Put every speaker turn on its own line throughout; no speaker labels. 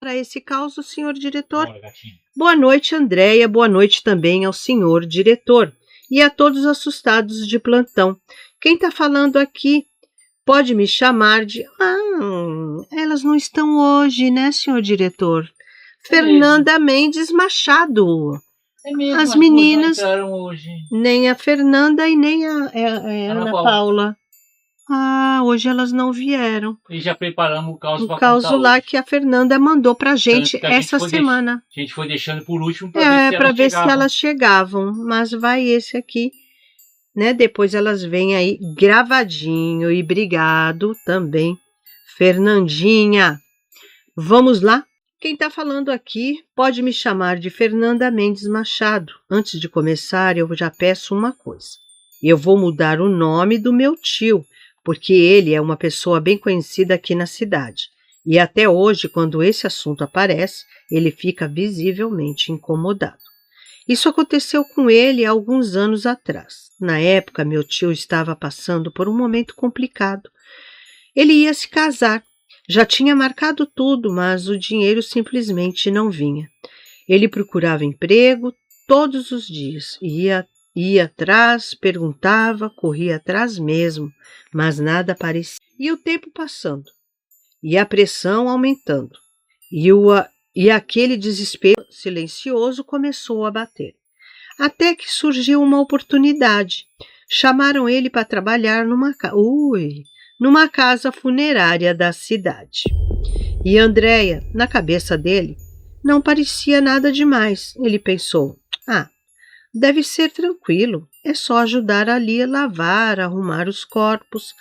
Para esse caos, senhor diretor.
Bora, gatinho.
Boa noite, Andréia. Boa noite também ao senhor diretor e a todos assustados de plantão. Quem está falando aqui pode me chamar de... elas não estão hoje, né, senhor diretor? Fernanda Mendes Machado.
É mesmo,
As meninas
não entraram hoje.
Nem a Fernanda e nem a Ana Paula. Hoje elas não vieram.
E já preparamos o caos para
contar hoje. O caos lá que a Fernanda mandou pra gente essa semana.
A gente foi deixando por último para ver,
se elas chegavam. Mas vai esse aqui, né? Depois elas vêm aí gravadinho. E obrigado também, Fernandinha. Vamos lá? Quem está falando aqui pode me chamar de Fernanda Mendes Machado. Antes de começar, eu já peço uma coisa. Eu vou mudar o nome do meu tio, porque ele é uma pessoa bem conhecida aqui na cidade. E até hoje, quando esse assunto aparece, ele fica visivelmente incomodado. Isso aconteceu com ele há alguns anos atrás. Na época, meu tio estava passando por um momento complicado. Ele ia se casar. Já tinha marcado tudo, mas o dinheiro simplesmente não vinha. Ele procurava emprego todos os dias, ia atrás, perguntava, corria atrás mesmo, mas nada aparecia. E o tempo passando, e a pressão aumentando, e aquele desespero silencioso começou a bater. Até que surgiu uma oportunidade. Chamaram ele para trabalhar numa casa funerária da cidade. E Andréia, na cabeça dele, não parecia nada demais. Ele pensou, deve ser tranquilo, é só ajudar ali a lavar, arrumar os corpos,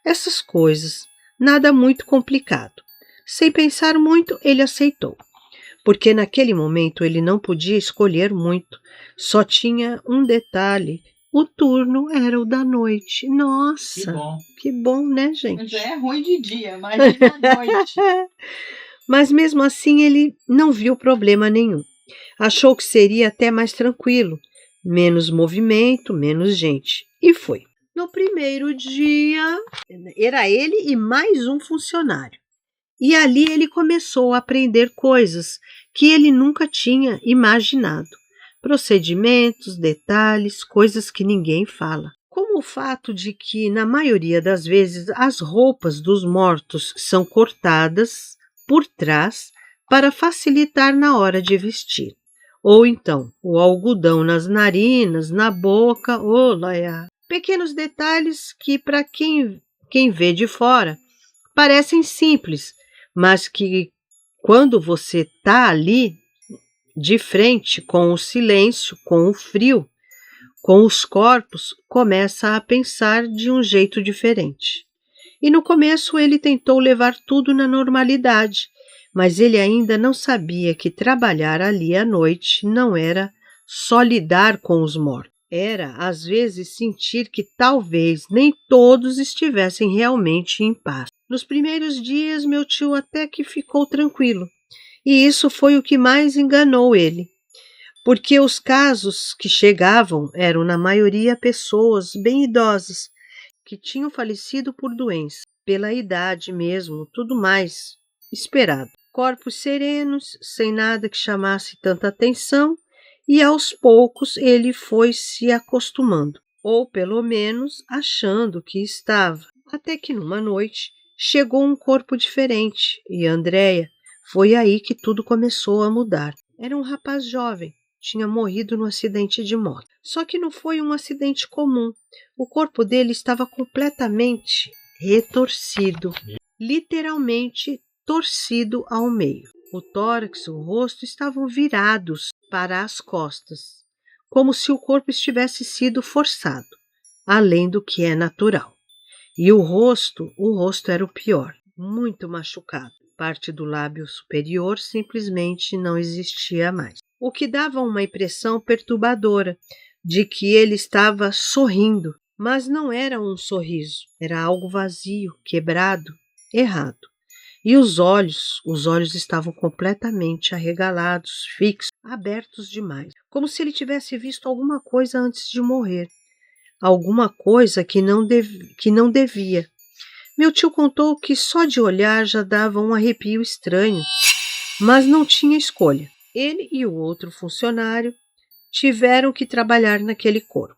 essas coisas, nada muito complicado. Sem pensar muito, ele aceitou, porque naquele momento ele não podia escolher muito, só tinha um detalhe. O turno era o da noite. Nossa, que bom, né, gente?
Já é ruim de dia, mas da noite.
Mas mesmo assim ele não viu problema nenhum. Achou que seria até mais tranquilo, menos movimento, menos gente. E foi. No primeiro dia, era ele e mais um funcionário. E ali ele começou a aprender coisas que ele nunca tinha imaginado. Procedimentos, detalhes, coisas que ninguém fala. Como o fato de que, na maioria das vezes, as roupas dos mortos são cortadas por trás para facilitar na hora de vestir. Ou então, o algodão nas narinas, na boca, pequenos detalhes que, para quem vê de fora, parecem simples, mas que, quando você está ali, de frente com o silêncio, com o frio, com os corpos, começa a pensar de um jeito diferente. E no começo ele tentou levar tudo na normalidade, mas ele ainda não sabia que trabalhar ali à noite não era só lidar com os mortos. Era, às vezes, sentir que talvez nem todos estivessem realmente em paz. Nos primeiros dias, meu tio até que ficou tranquilo. E isso foi o que mais enganou ele, porque os casos que chegavam eram, na maioria, pessoas bem idosas, que tinham falecido por doença, pela idade mesmo, tudo mais esperado. Corpos serenos, sem nada que chamasse tanta atenção, e aos poucos ele foi se acostumando, ou pelo menos achando que estava. Até que numa noite chegou um corpo diferente, e Andréia, foi aí que tudo começou a mudar. Era um rapaz jovem, tinha morrido no acidente de moto. Só que não foi um acidente comum. O corpo dele estava completamente retorcido, literalmente torcido ao meio. O tórax e o rosto estavam virados para as costas, como se o corpo tivesse sido forçado, além do que é natural. E o rosto era o pior, muito machucado. Parte do lábio superior simplesmente não existia mais, o que dava uma impressão perturbadora de que ele estava sorrindo, mas não era um sorriso, era algo vazio, quebrado, errado. E os olhos estavam completamente arregalados, fixos, abertos demais, como se ele tivesse visto alguma coisa antes de morrer, alguma coisa que não devia. Meu tio contou que só de olhar já dava um arrepio estranho mas não tinha escolha. Ele e o outro funcionário tiveram que trabalhar naquele corpo.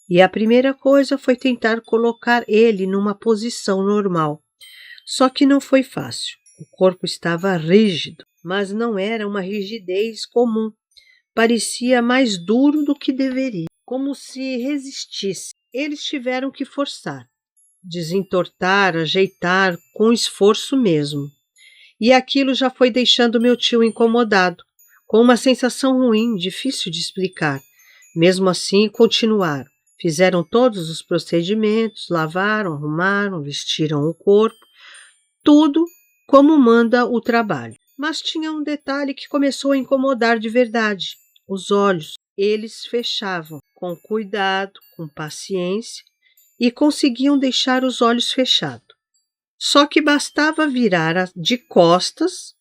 E a primeira coisa foi tentar colocar ele numa posição normal. Só que não foi fácil. O corpo estava rígido, mas não era uma rigidez comum. Parecia mais duro do que deveria, como se resistisse. Eles tiveram que forçar, desentortar, ajeitar, com esforço mesmo. E aquilo já foi deixando meu tio incomodado, com uma sensação ruim, difícil de explicar. Mesmo assim, continuaram. Fizeram todos os procedimentos, lavaram, arrumaram, vestiram o corpo, tudo como manda o trabalho. Mas tinha um detalhe que começou a incomodar de verdade: os olhos. Eles fechavam com cuidado, com paciência, e conseguiam deixar os olhos fechados. Só que bastava virar de costas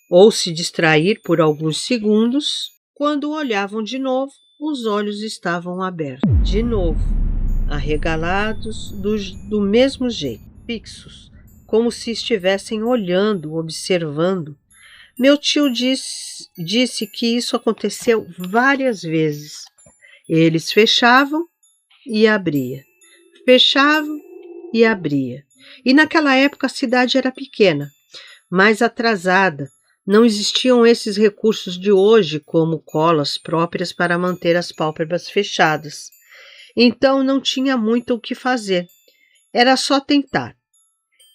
ou se distrair por alguns segundos. Quando olhavam de novo, os olhos estavam abertos. De novo, arregalados do mesmo jeito, fixos, como se estivessem olhando, observando. Meu tio disse que isso aconteceu várias vezes. Eles fechavam e abria, fechavam e abria. E naquela época a cidade era pequena, mais atrasada. Não existiam esses recursos de hoje, como colas próprias para manter as pálpebras fechadas. Então não tinha muito o que fazer. Era só tentar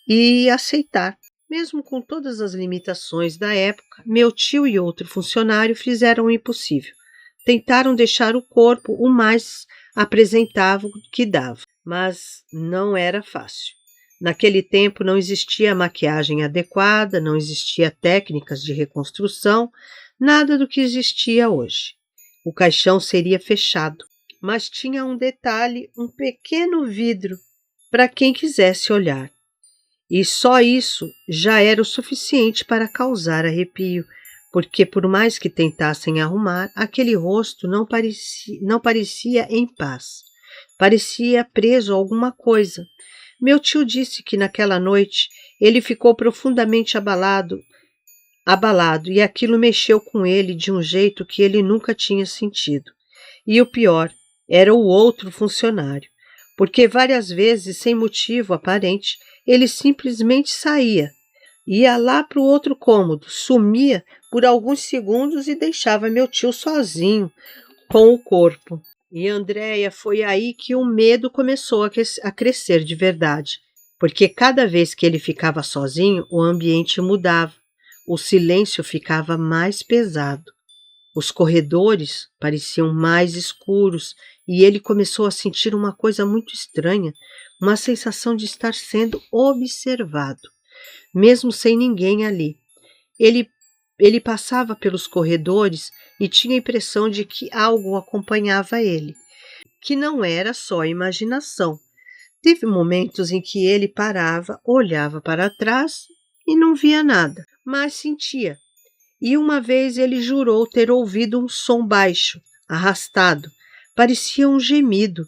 e aceitar. Mesmo com todas as limitações da época, meu tio e outro funcionário fizeram o impossível. Tentaram deixar o corpo o mais apresentável que dava, mas não era fácil. Naquele tempo não existia maquiagem adequada, não existia técnicas de reconstrução, nada do que existia hoje. O caixão seria fechado, mas tinha um detalhe, um pequeno vidro para quem quisesse olhar. E só isso já era o suficiente para causar arrepio, porque por mais que tentassem arrumar, aquele rosto não parecia em paz. Parecia preso a alguma coisa. Meu tio disse que naquela noite ele ficou profundamente abalado e aquilo mexeu com ele de um jeito que ele nunca tinha sentido. E o pior era o outro funcionário, porque várias vezes, sem motivo aparente, ele simplesmente saía, ia lá para o outro cômodo, sumia por alguns segundos e deixava meu tio sozinho com o corpo. E Andréia, foi aí que o medo começou a crescer de verdade, porque cada vez que ele ficava sozinho, o ambiente mudava, o silêncio ficava mais pesado, os corredores pareciam mais escuros e ele começou a sentir uma coisa muito estranha, uma sensação de estar sendo observado, mesmo sem ninguém ali. Ele passava pelos corredores e tinha a impressão de que algo acompanhava ele, que não era só imaginação. Teve momentos em que ele parava, olhava para trás e não via nada, mas sentia. E uma vez ele jurou ter ouvido um som baixo, arrastado. Parecia um gemido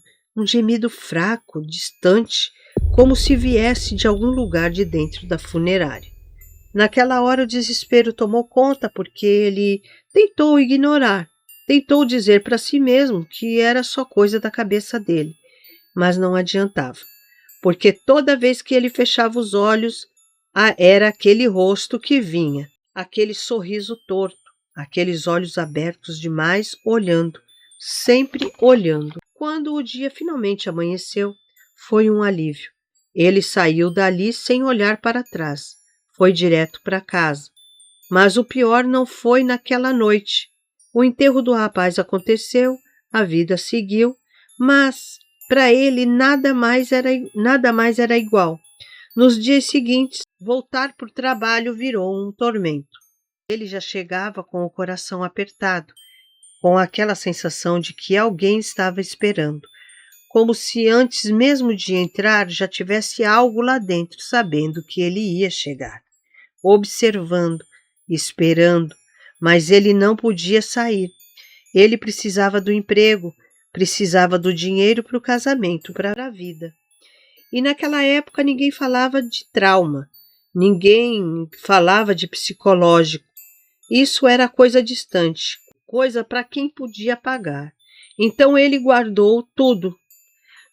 fraco, distante, como se viesse de algum lugar de dentro da funerária. Naquela hora o desespero tomou conta, porque ele tentou ignorar, tentou dizer para si mesmo que era só coisa da cabeça dele, mas não adiantava, porque toda vez que ele fechava os olhos, era aquele rosto que vinha, aquele sorriso torto, aqueles olhos abertos demais, olhando, sempre olhando. Quando o dia finalmente amanheceu, foi um alívio. Ele saiu dali sem olhar para trás. Foi direto para casa. Mas o pior não foi naquela noite. O enterro do rapaz aconteceu, a vida seguiu, mas para ele nada mais era igual. Nos dias seguintes, voltar para o trabalho virou um tormento. Ele já chegava com o coração apertado, com aquela sensação de que alguém estava esperando, como se antes mesmo de entrar já tivesse algo lá dentro, sabendo que ele ia chegar, observando, esperando, mas ele não podia sair. Ele precisava do emprego, precisava do dinheiro para o casamento, para a vida. E naquela época ninguém falava de trauma, ninguém falava de psicológico. Isso era coisa distante, coisa para quem podia pagar. Então ele guardou tudo.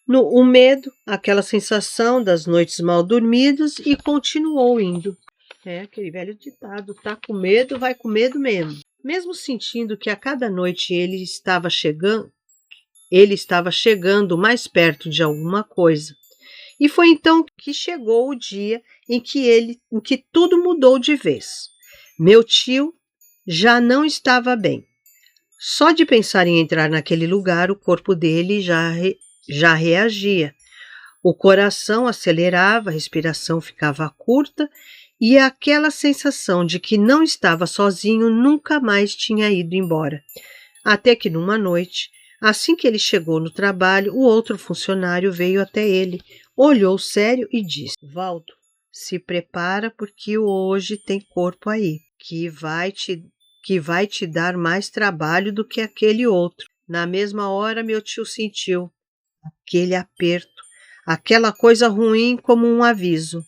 O medo, aquela sensação das noites mal dormidas e continuou indo. É aquele velho ditado, tá com medo, vai com medo mesmo. Mesmo sentindo que a cada noite ele estava chegando mais perto de alguma coisa. E foi então que chegou o dia em que tudo mudou de vez. Meu tio já não estava bem. Só de pensar em entrar naquele lugar, o corpo dele já reagia. O coração acelerava, a respiração ficava curta e aquela sensação de que não estava sozinho nunca mais tinha ido embora. Até que numa noite, assim que ele chegou no trabalho, o outro funcionário veio até ele, olhou sério e disse: Valdo, se prepara porque hoje tem corpo aí, que vai te dar mais trabalho do que aquele outro. Na mesma hora, meu tio sentiu aquele aperto, aquela coisa ruim como um aviso.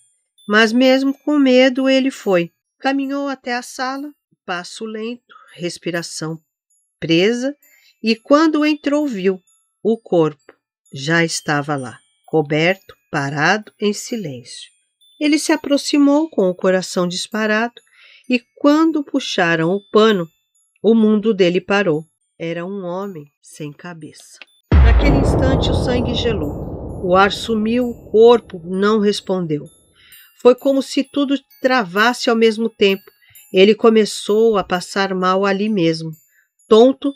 Mas mesmo com medo, ele foi. Caminhou até a sala, passo lento, respiração presa, e quando entrou viu, o corpo já estava lá, coberto, parado, em silêncio. Ele se aproximou com o coração disparado e quando puxaram o pano, o mundo dele parou. Era um homem sem cabeça. Naquele instante o sangue gelou. O ar sumiu, o corpo não respondeu. Foi como se tudo travasse ao mesmo tempo. Ele começou a passar mal ali mesmo, tonto,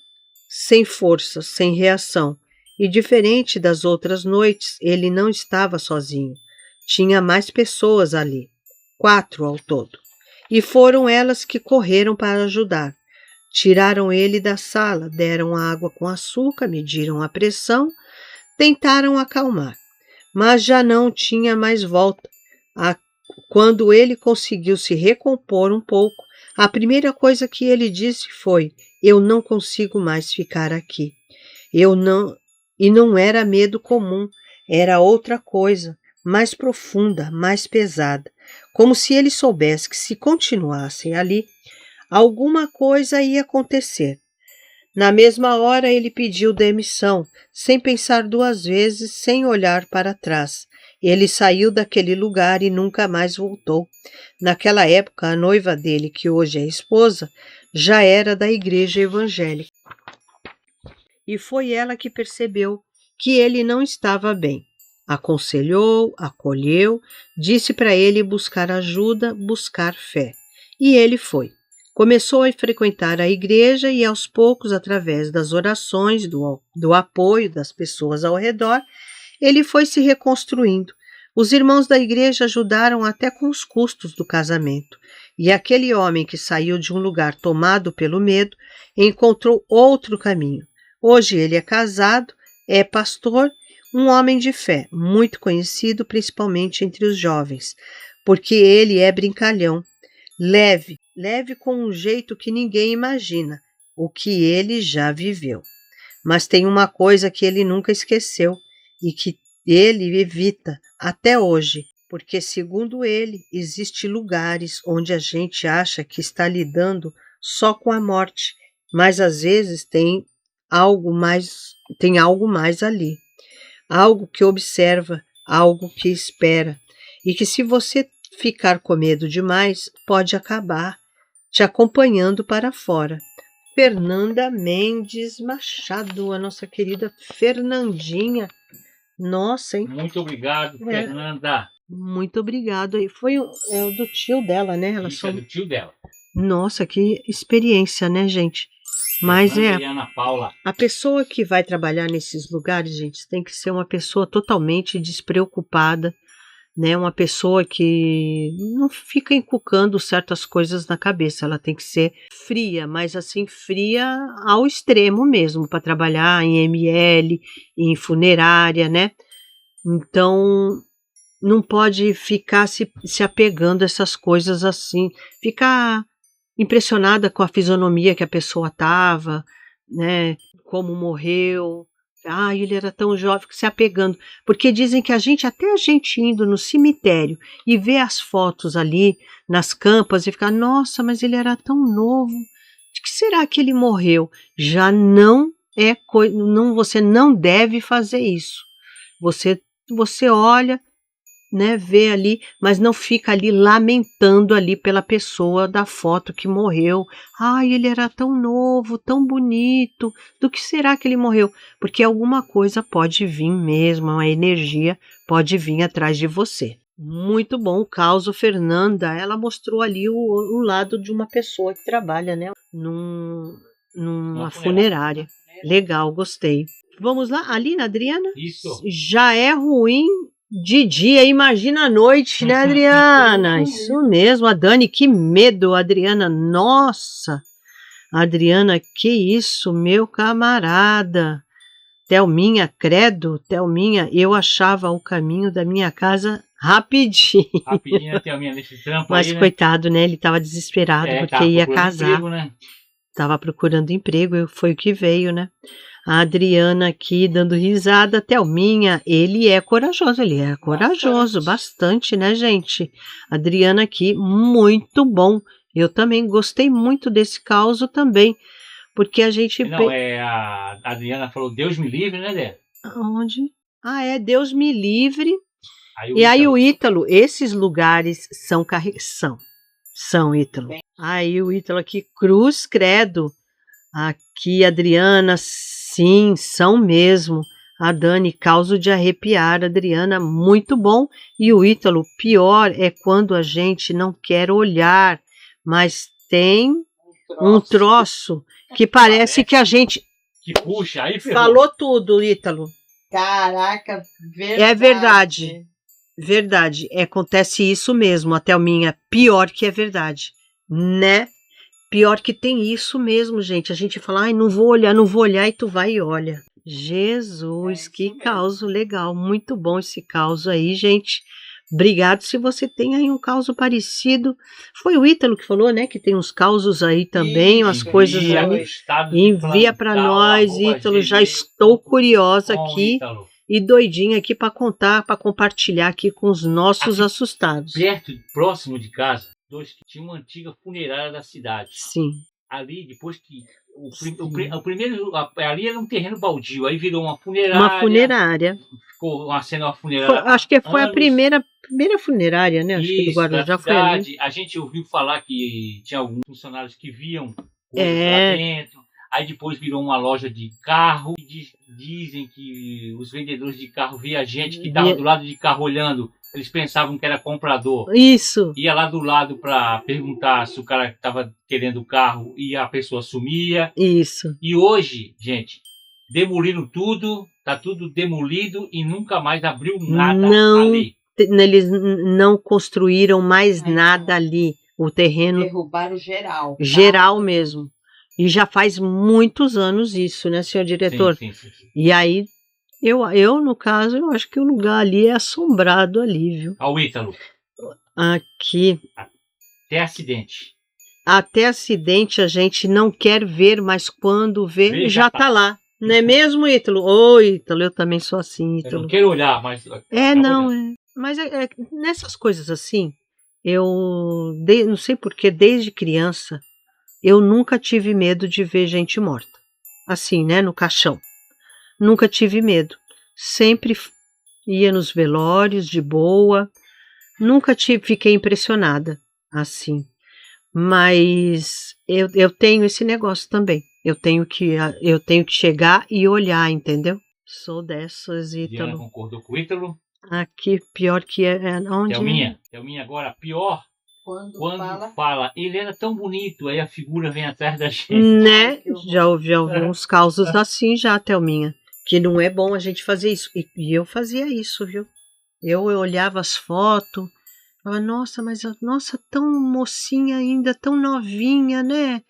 sem força, sem reação. E diferente das outras noites, ele não estava sozinho. Tinha mais pessoas ali, 4 ao todo. E foram elas que correram para ajudar. Tiraram ele da sala, deram água com açúcar, mediram a pressão, tentaram acalmar. Mas já não tinha mais volta. Quando ele conseguiu se recompor um pouco, a primeira coisa que ele disse foi: eu não consigo mais ficar aqui. E não era medo comum, era outra coisa, mais profunda, mais pesada, como se ele soubesse que se continuassem ali, alguma coisa ia acontecer. Na mesma hora ele pediu demissão, sem pensar 2 vezes, sem olhar para trás. Ele saiu daquele lugar e nunca mais voltou. Naquela época, a noiva dele, que hoje é esposa, já era da igreja evangélica. E foi ela que percebeu que ele não estava bem. Aconselhou, acolheu, disse para ele buscar ajuda, buscar fé. E ele foi. Começou a frequentar a igreja e, aos poucos, através das orações, do apoio das pessoas ao redor, ele foi se reconstruindo. Os irmãos da igreja ajudaram até com os custos do casamento. E aquele homem que saiu de um lugar tomado pelo medo encontrou outro caminho. Hoje ele é casado, é pastor, um homem de fé, muito conhecido principalmente entre os jovens, porque ele é brincalhão, leve com um jeito que ninguém imagina, o que ele já viveu. Mas tem uma coisa que ele nunca esqueceu e que ele evita até hoje, porque, segundo ele, existem lugares onde a gente acha que está lidando só com a morte, mas às vezes tem algo mais ali, algo que observa, algo que espera, e que se você ficar com medo demais, pode acabar te acompanhando para fora. Fernanda Mendes Machado, a nossa querida Fernandinha. Nossa, hein?
Muito obrigado, Fernanda.
Muito obrigado. Foi do tio dela, né?
Isso é do tio dela.
Nossa, que experiência, né, gente? Mas
Fernanda e Ana Paula.
A pessoa que vai trabalhar nesses lugares, gente, tem que ser uma pessoa totalmente despreocupada, né? Uma pessoa que não fica encucando certas coisas na cabeça. Ela tem que ser fria, mas assim, fria ao extremo mesmo, para trabalhar em ML, em funerária, né? Então, não pode ficar se apegando a essas coisas assim, ficar impressionada com a fisionomia que a pessoa estava, né? Como morreu, Ah, ele era tão jovem, se apegando. Porque dizem que até a gente indo no cemitério e ver as fotos ali nas campas e ficar, nossa, mas ele era tão novo. De que será que ele morreu? Já não é coisa, não, você não deve fazer isso. Você olha, né, vê ali, mas não fica ali lamentando ali pela pessoa da foto que morreu. Ai, ele era tão novo, tão bonito. Do que será que ele morreu? Porque alguma coisa pode vir mesmo, uma energia pode vir atrás de você. Muito bom o caso, Fernanda. Ela mostrou ali o lado de uma pessoa que trabalha, né, numa funerária. Legal, gostei. Vamos lá, Aline, Adriana?
Isso.
Já é ruim de dia, imagina a noite, né, Adriana? Isso mesmo, a Dani, que medo, Adriana. Nossa, Adriana, que isso, meu camarada. Thelminha, credo, Thelminha, eu achava o caminho da minha casa rapidinho.
Rapidinho, Thelminha, nesse trampo.
Mas
aí, né?
Coitado, né? Ele estava desesperado porque ia casar.
Emprego, né?
Tava procurando emprego, foi o que veio, né? A Adriana aqui dando risada. Thelminha, ele é corajoso, bastante, né, gente? Adriana aqui, muito bom. Eu também gostei muito desse caso também, porque a gente...
Não, a Adriana falou, Deus me livre, né, Dé?
Onde? Ah, é, Deus me livre.
E
aí o Ítalo, esses lugares são Ítalo. Aí o Ítalo aqui, cruz credo. Aqui, Adriana, sim, são mesmo. A Dani, causa de arrepiar. Adriana, muito bom. E o Ítalo, pior é quando a gente não quer olhar, mas tem um troço que parece que a gente...
Que puxa, aí ferrou.
Falou tudo, Ítalo.
Caraca, verdade.
É verdade. Verdade. Acontece isso mesmo, a Thelminha. Pior que é verdade, né? Pior que tem isso mesmo, gente. A gente fala, ai, não vou olhar, e tu vai e olha. Jesus, que caos legal. Muito bom esse caos aí, gente. Obrigado. Se você tem aí um caos parecido. Foi o Ítalo que falou, né? Que tem uns causos aí também, umas coisas aí. Envia para nós, Ítalo. Já estou curiosa aqui e doidinha aqui para contar, para compartilhar aqui com os nossos assustados.
Próximo de casa, tinha uma antiga funerária da cidade.
Sim.
Ali, depois que o primeiro, ali era um terreno baldio, aí virou uma funerária. Ficou sendo uma funerária.
Acho que foi a primeira funerária, né? Acho que do Guarujá foi ali.
A gente ouviu falar que tinha alguns funcionários que viam coisas lá dentro. Aí depois virou uma loja de carro. Dizem que os vendedores de carro via a gente que estava do lado de carro olhando. Eles pensavam que era comprador.
Isso.
Ia lá do lado para perguntar se o cara estava querendo o carro e a pessoa sumia.
Isso.
E hoje, gente, demoliram tudo, tá tudo demolido e nunca mais abriu nada ali.
Eles não construíram mais nada ali. O terreno...
Derrubaram geral.
Geral mesmo. E já faz muitos anos isso, né, senhor diretor?
Sim.
E aí, eu, no caso, eu acho que o lugar ali é assombrado ali, viu?
Ao Ítalo.
Aqui.
Até
acidente a gente não quer ver, mas quando vê, já tá lá. Não é mesmo, Ítalo? Ô, Ítalo, eu também sou assim, Ítalo.
Eu não quero olhar, mas...
Mas nessas coisas assim, não sei porquê, desde criança, eu nunca tive medo de ver gente morta. Assim, né, no caixão. Nunca tive medo. Sempre ia nos velórios de boa. Nunca fiquei impressionada assim. Mas eu tenho esse negócio também. Eu tenho que chegar e olhar, entendeu? Sou dessas, Ítalo.
Diana concordou com o Ítalo.
Aqui, pior que é onde?
Thelminha agora, pior. Quando fala, ele era tão bonito, aí a figura vem atrás da gente.
Né? Já ouvi alguns causos assim já, Thelminha. Que não é bom a gente fazer isso. E eu fazia isso, viu? Eu olhava as fotos, falava, nossa, tão mocinha ainda, tão novinha, né?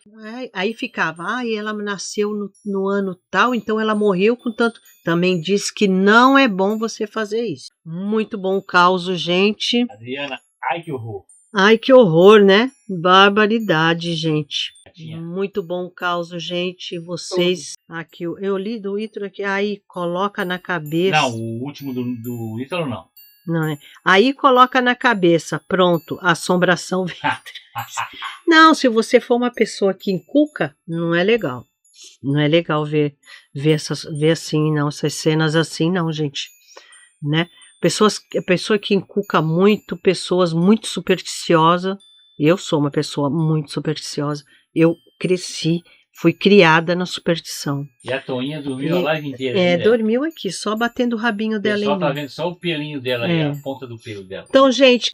Aí ficava, ela nasceu no ano tal, então ela morreu com tanto... Também diz que não é bom você fazer isso. Muito bom o caos, gente.
Adriana, ai que horror.
Ai, que horror, né? Barbaridade, gente.
Tinha.
Muito bom o caos, gente. Vocês. Aqui, eu li do Ítalo aqui. Aí coloca na cabeça.
Não, o último do Ítalo não.
Não é? Aí coloca na cabeça, pronto, assombração vem atrás. Não, se você for uma pessoa que inculca, não é legal. Não é legal ver assim, não, essas cenas assim, não, gente. Né? Pessoa que inculca muito, pessoas muito supersticiosas. Eu sou uma pessoa muito supersticiosa. Eu cresci, fui criada na superstição.
E a Toinha dormiu a live inteira.
Dormiu aqui, só batendo o rabinho
O
dela
pessoal
em
tá
mim.
vendo só o pelinho dela aí, a ponta do pelo dela.
Então, gente,